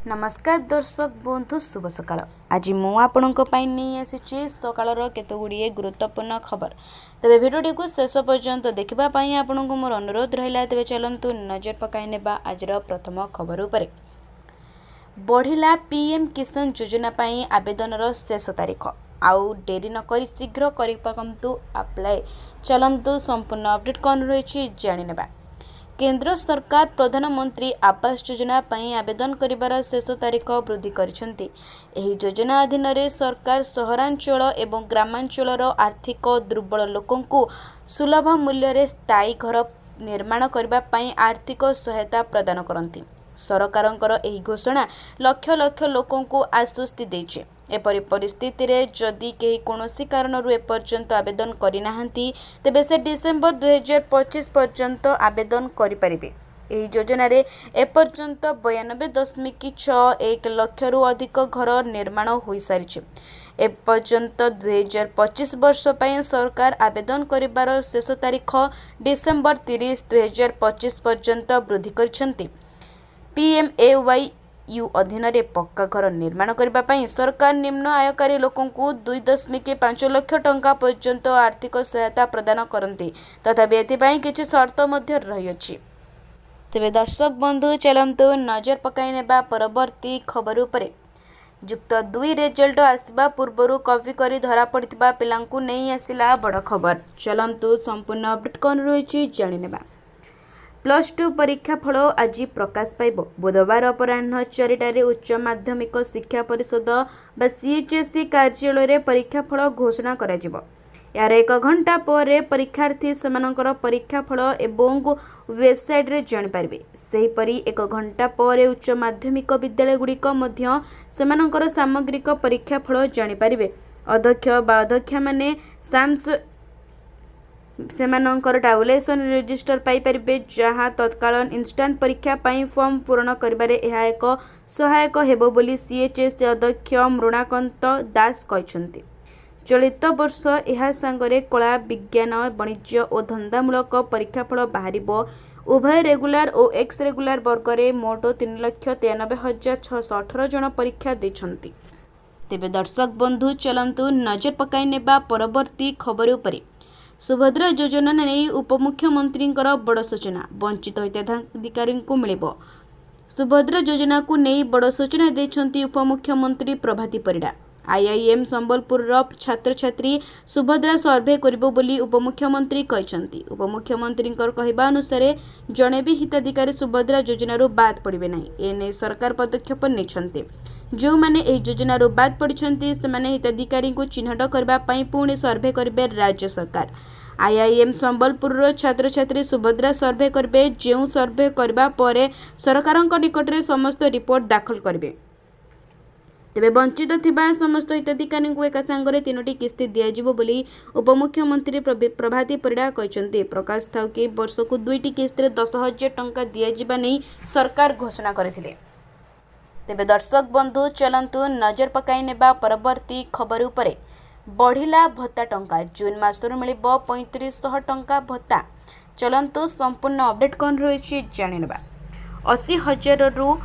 नमस्कार दर्शक बंधु शुभ सकाळ। आज मु आपणक पई नहीं आसी सकाळर केतगुड़िए गुरुत्वपूर्ण खबर। तेरे भिडियोटी को शेष पर्यंत देखा आपण को मोर अनुरोध रहा। तेरे चलतु नजर पकाई नेबा आजर प्रथम खबर उपरे। बढ़िला पीएम किसान योजना पाई आवेदनर शेष तारीख आउ डेरी नक शीघ्र करतु अप्लाई। चलतु संपूर्ण अपडेट कौन रही जाने। केंद्र सरकार प्रधानमंत्री आवास योजना पाई आवेदन करिबार शेष तारीख वृद्धि करिसेंती। एही योजना अधीन रे सरकार सहरांचल एवं ग्रामांचलर आर्थिक दुर्बल लोकंकु सुलभ मूल्य रे स्थायी घर निर्माण करबा पाई आर्थिक सहायता प्रदान करंती। सरकारंकर एही घोषणा लक्ष लक्ष लोकंकु आश्वस्ति देइछे। एपरि परिस्थिति रे जदि केही कोनोसी कारणरु एपर्यंत आवेदन करि नाहंती तेबे से डिसेंबर 2025 पर्यंत आवेदन करि परिबे। एही योजना रे एपर्यंत 92.61 लाख रु अधिक घर निर्माण होई सारिछे। एपर्यंत 2025 वर्ष पई सरकार आवेदन करिबार शेष तारीख डिसेंबर 30, 2025 पर्यंत वृद्धि करिसेंती। PMAYU अधीन रे पक्का घर निर्माण करबा पई सरकार निम्न आयकारी लोकंकु 2.5 लाख टंका पर्यंत आर्थिक सहायता प्रदान करंती। तथापि एथिपाई किछि शर्त मध्य रही अछि। तेबे दर्शक बंधु चलंतु नजर पकाई नेबा परवर्ती खबर उपरे। युक्त 2 रिजल्ट आसबा पूर्वरु कॉपी करी धरा पड़ितबा पिलांकु नहीं आसिला बड़ खबर। चलंतु संपूर्ण अपडेट कोन रही जानि नेबा। +2 परीक्षा फल आज प्रकाश पाइब। बुधवार अपराह्न 4टारे उच्च माध्यमिक शिक्षा परिषद बा CHSE कार्यालय परीक्षा फल घोषणा करा जिवो। यार 1 घंटा पर परीक्षार्थी सेमानकर परीक्षा फल एवं वेबसाइट रे जानि पारबे। सेही परी 1 घंटा पर उच्च माध्यमिक विद्यालय गुड़िक मध्य सेमानकर सामग्रिक परीक्षा फल जानि पारबे। अध्यक्ष बा अध्यक्षा माने साम्स सेमानकर टाबुलेशन रजिस्टर पाई परिबे, जहां तत्काल इंस्टांट परीक्षा पाई फॉर्म पूर्ण करिबारे एहा एक सहायक हेबो बोली CHSE अध्यक्ष मृणाकांत दास कहछन्ती। चलित वर्ष एहा संगरे कला विज्ञान वाणिज्य और धंदामूलक परीक्षाफल बाहरिबो। उभय रेगुलार और एक्स रेगुलार वर्ग रे मोट 3,93,618 जन परीक्षा दैछन्ती। तेबे दर्शक बंधु चलंतु नजर पकाई नेबा परवर्ती खबर उपरे। सुभद्रा योजना नहीं उपमुख्यमंत्री बड़ सूचना, वंचित हिताधिकारी को मिलिबो। सुभद्रा योजना को नहीं बड़ सूचना देछन्ती उपमुख्यमंत्री प्रभाती परिडा। IIM संबलपुर छात्र छात्री सुभद्रा सर्वे करिबो बोली उपमुख्यमंत्री कहछन्ती। उपमुख्यमंत्री कहबा अनुसार जणे भी हिताधिकारी सुभद्रा योजना बाद पड़िबे नहीं। एने सरकार पदक्षेप नेछन्ती। जो माने एही योजना बाद पड़िछन्ती सेमाने हिताधिकारी को चिन्हट करबा पई पुणी सर्वे करिबे राज्य सरकार। IIM संबलपुर छात्र छात्री सुभद्रा सर्वे करिबे। जेउ सर्वे करबा परे सरकारक निकट रे समस्त रिपोर्ट दाखल करिबे। तेबे वंचित थिबा समस्त हिताधिकारी को एका संगरे 3टी किस्ती दियाजिबो बोली उपमुख्यमंत्री प्रभाती परिडा कहछन्ती। प्रकाश थाउ कि वर्ष को 2टी किस्ती रे 10,000 टंका दियाजिबा नै सरकार घोषणा करथिले। तेबे दर्शक बंधु चलंतु नजर पकाई नेबा परवर्ती खबर उपरे। बढ़िला भत्ता टंका जून मासरु मिलिबो 3500 टंका भत्ता। चलंतु संपूर्ण अपडेट कौन रही जानि नेबा। 80,000 रु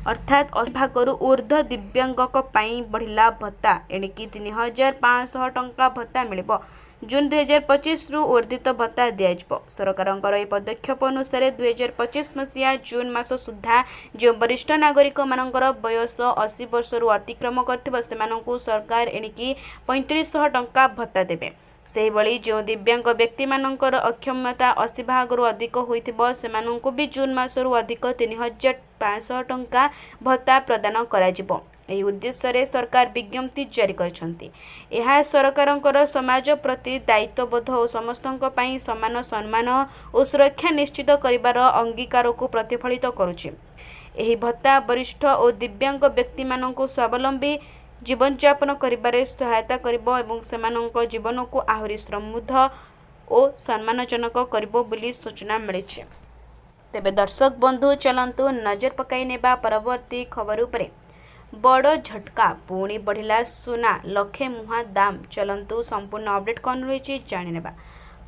अर्थात 80 भागरु ऊर्ध्व दिव्यांगक पाई बढ़िला भत्ता एणिकी 3,500 टंका भत्ता मिलिबो। जून 2025 रु वर्धित भत्ता दियाजिबो। सरकारंकर ए पदक्षेप अनुसार 2025 मसिया जून मास सुधा जो वरिष्ठ नागरिक मानकर बयस 80 वर्ष रु अतिक्रम करथिबो सेमानंकु सरकार एणिकी 3500 टंका भत्ता देबे। सेही बळी जो दिव्यांग व्यक्ति मानकर अक्षमता 80 भागरु अधिक होइथिबो सेमानंकु भी जून मास रु अधिक 3,500 टंका भत्ता प्रदान कराजिबो। एही उद्देश्य रे सरकार विज्ञप्ति जारी करछन्ती। एहा सरकारंकर समाज प्रति दायित्वबोध और समस्तंक पई समान सम्मान और सुरक्षा निश्चित करिबार अंगीकार को प्रतिफलित करुछि। एही भत्ता वरिष्ठ और दिव्यांग व्यक्ति माननको स्वावलंबी जीवन यापन करिबारे सहायता करिबो एवं सेमानଙ୍କ जीवन को आहुरी समृद्ध और सम्मानजनक करिबो बोली सूचना मिलिछि। तेबे दर्शक बंधु चलंतु नजर पकाई नेबा परवर्ती खबर उपरे। बड़ झटका पुणी बढ़िला सुना लक्षे मुहा दाम। चलंतु संपूर्ण अपडेट कौन रही जानि नेबा।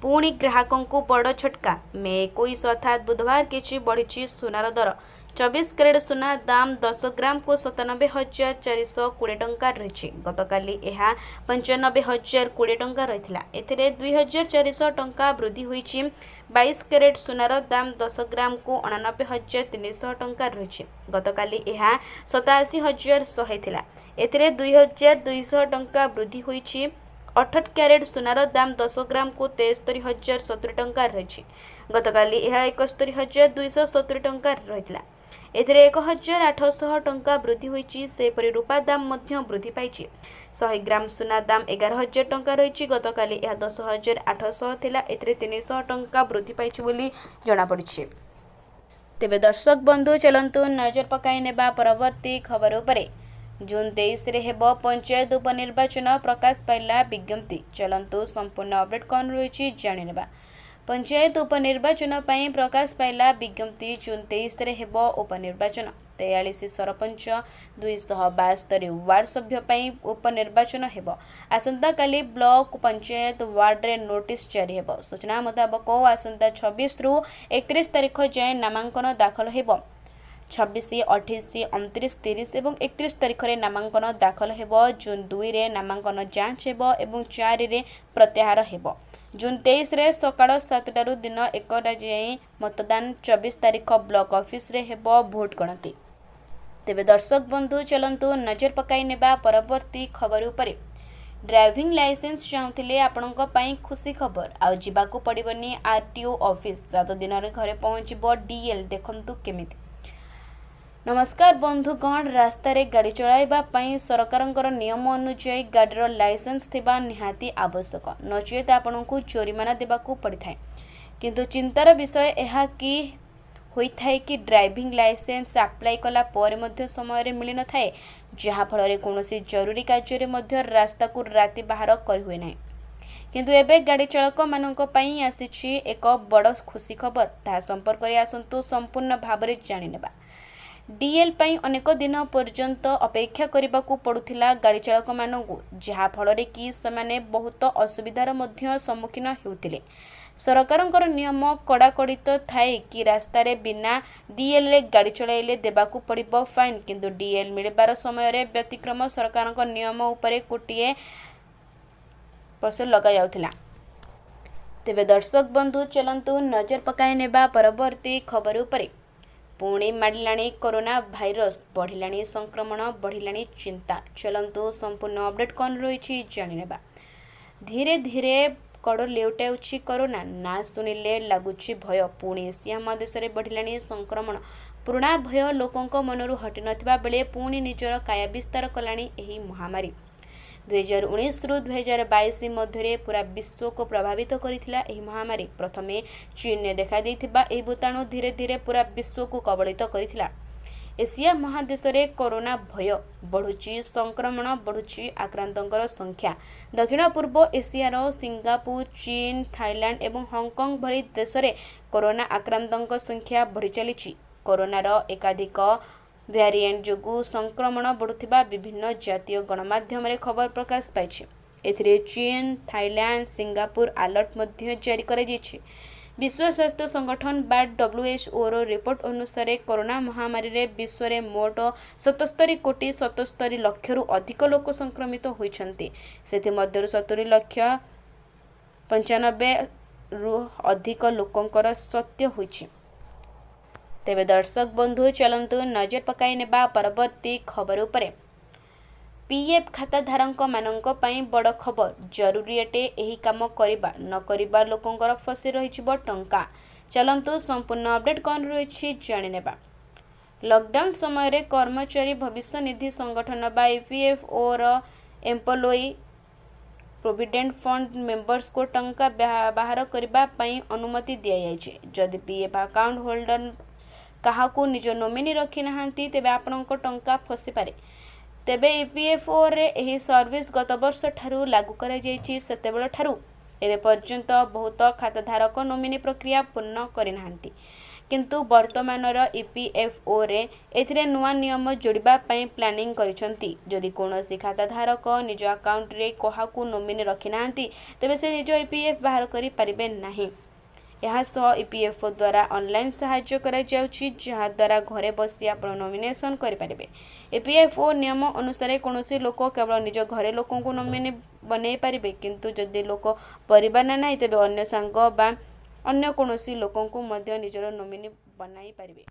पुणी ग्राहकों को बड़ झटका मे 21 अर्थात बुधवार किछि बढ़ी सुनार दर 24 कैरेट सुना दाम 10 ग्राम को 97,420 टंका रही। गतकाली यह 95,020 टंका रही। एथिरे 2,400 टंका वृद्धि होईछि। 22 कैरेट सुनार दाम 10 ग्राम को 89,300 टंका रही। गतकाली यह 87,100 थिला। एथिरे 2,200 टंका वृद्धि होईछि। 68 कैरेट सुनार दाम 10 ग्राम को 73,070 टंका रही। गतकाली यह 71,270 टंका रही। एथिरे 1,800 टंका वृद्धि होईछि। सेपरि रूपा दाम मध्य वृद्धि पाइछि। 100 ग्राम सुना दाम 11,000 टंका रही। गतकाली यह 10,800 थिला। एथिरे 300 टंका वृद्धि पाइछि बोली जणा पड़िछि। तेबे दर्शक बंधु चलंतु नजर पकाई नेबा परवर्ती खबर उपरे। जून 23 रे हेबो पंचायत उपनिर्वाचन प्रकाश पाइला विज्ञप्ति। चलंतु संपूर्ण अपडेट कौन रही जानि नेबा। पंचायत उपनिर्वाचन पई प्रकाश पाइला विज्ञप्ति। जून 23 रे हेबो उपनिर्वाचन। 43 सरपंच 272 वार्ड सभ्य पई उपनिर्वाचन हेबो। आसंता काली ब्लॉक पंचायत वार्ड रे नोटिस जारी हेबो। सूचना मुताबक आसंता 26 रु 31 तारिख जाए नामांकन दाखल हेबो। 26, 28, 29, 30 और 31 तारिख रे नामांकन दाखल हेबो। जून 2 रे नामांकन जांच हेबो एवं 4 रे प्रत्याहार हेबो। जून 23 रे सकाळ 7 टारु दिन 1 जाए मतदान। 24 तारिख ब्लॉक ऑफिस रे हेबो भोट गणति। तेबे दर्शक बंधु चलंतु नजर पकाई नेबा परवर्ती खबर उपरे। ड्राइविंग लाइसेंस चाहूले आपणक पई खुशी खबर। आ जिबाकू पड़िबनी आरटीओ ऑफिस। 7 दिन रे घरे पहुंचबो डीएल। देखंतु केमिति। नमस्कार बंधुगण, रास्ता रे गाड़ी चलाइबा पई सरकारंकर नियम अनुसार गाड़ीर लाइसेंस थिबा निहाती आवश्यक। नचेत आपनकु जोरिमाना देबाकू पड़िथाय। किंतु चिंतार विषय यह कि होइथाय कि ड्राइविंग लाइसेंस अप्लाई कला पर मध्य समय रे मिली न थाए, जहा फल रे कोनोसी जरूरी कार्य रे मध्य रास्ता को राति बाहर कर हुए नाही। किंतु एबे गाड़ी चालक मानक पई आसीछि एक बड़ खुशी खबर। ता संपर्क रे आसंतु संपूर्ण भाबरे जानि नेबा। डीएल पई अनेक दिन पर्यंत अपेक्षा करबाकू पड़ुथिला गाड़ी चालक मानकू, जहा फल रे कि समाने बहुत असुविधार मध्य सम्मुखीन हेउथिले। सरकारंकर नियम कड़ाकड़ी तो थाए कि रास्ता रे बिना डीएल रे गाड़ी चलाइले देबाकू पड़िबो फाइन। किंतु डीएल मिलबार समय रे व्यतिक्रम सरकारंकर नियम उपरे कोटिए प्रश्न लगा जाउथिला। तेबे दर्शक बंधु चलंतु नजर पकाई नेबा परवर्ती खबर उपरे। पुणी माडिलाणी कोरोना भाइरस, बढ़िलाणी संक्रमण, बढ़िलाणी चिंता। चलंतु संपूर्ण अपडेट कौन रही जानि नेबा। धीरे धीरे कड़ लेउटाउछि कोरोना। ना सुनिले लागुछि भय। पुणी एशिया महादेश रे बढ़िलाणी संक्रमण। पुराणा भय लोकंक मनरु हटि नथिबा बेले पुणी निजर काया विस्तार कलाणी एही महामारी। 2019 रु 2022 मध्य पूरा विश्व को प्रभावित करिथिला एही महामारी। प्रथमे चीन ने देखा देथिबा एही भूताणु धीरे धीरे पूरा विश्व को कबलित करिथिला। एशिया महादेश रे कोरोना भय बढ़ुची, संक्रमण बढ़ुची, आक्रांतंकर संख्या। दक्षिण पूर्व एशियार सिंगापुर, चीन, थाईलैंड एवं हांगकांग भली देश रे कोरोना आक्रांतंक संख्या बढ़ी चलीची। कोरोनार एकाधिक वेरिएंट जोगु संक्रमण बढ़ुथिबा विभिन्न जातीय गणमाध्यम रे खबर प्रकाश पाइछि। एथिरे चीन, थाईलैंड, सिंगापुर अलर्ट मध्य जारी करा जायछि। विश्व स्वास्थ्य संगठन बा WHO रो रिपोर्ट अनुसार कोरोना महामारी रे विश्व रे मोट 77 कोटी 77 लाख रु अधिक लोक संक्रमित होइछन्ति। सेथि मध्यरु 70 लाख 95 रु अधिक लोकंकर सत्य होइछि। तेबे दर्शक बंधु चलंतु नजर पकाई नेबा परवर्ती खबर उपरे। पीएफ खाता धारक मानक पई बड़ खबर। जरूरी अटे एही काम करिबा न करिबा लोकंकर फसी रहिछिबो टंका। चलंतु संपूर्ण अपडेट कौन रही जानि नेबा। लॉकडाउन समय रे कर्मचारी भविष्य निधि संगठन बा EPFO रो एम्प्लॉई प्रोविडेंट फंड मेंबर्स को टंका बाहर करबा पई अनुमति दिया जायछि। जदि पीएफ अकाउंट होल्डर काहाकू निज नोमिनी रखी नाहांती तेबे आपनक टंका फसी पारे। तेबे EPFO रे एही सर्विस गत वर्ष ठारू लागू करा जायछि। सेतेबेल ठारू एबे पर्यंत बहुत खाताधारक नोमिनी प्रक्रिया पूर्ण करि नाहांती। किंतु वर्तमानर ईपीएफओ रे एथिरे नुआ नियम जोड़िबा पई प्लानिंग करिसंती। जदि कोनोसी खाताधारक निज अकाउंट रे कहाकू नोमिनी रखि नांती तेबे से निज ईपीएफ बाहर करि परिबे नाही। यहाँ सह ईपीएफओ द्वारा ऑनलाइन सहायता करा जाउछि, जहाँ द्वारा घरे बसी आपण नॉमिनेशन करि परिबे। ईपीएफओ नियम अनुसार कोनोसी लोक केवल निज घरे लोकों को नॉमिनी बनै परिबे, किंतु जदि लोक परिवार नाही तेबे अन्य सांग बा अन्य कोनोसी लोकों को मध्य निजर नॉमिनी बनाई परिबे।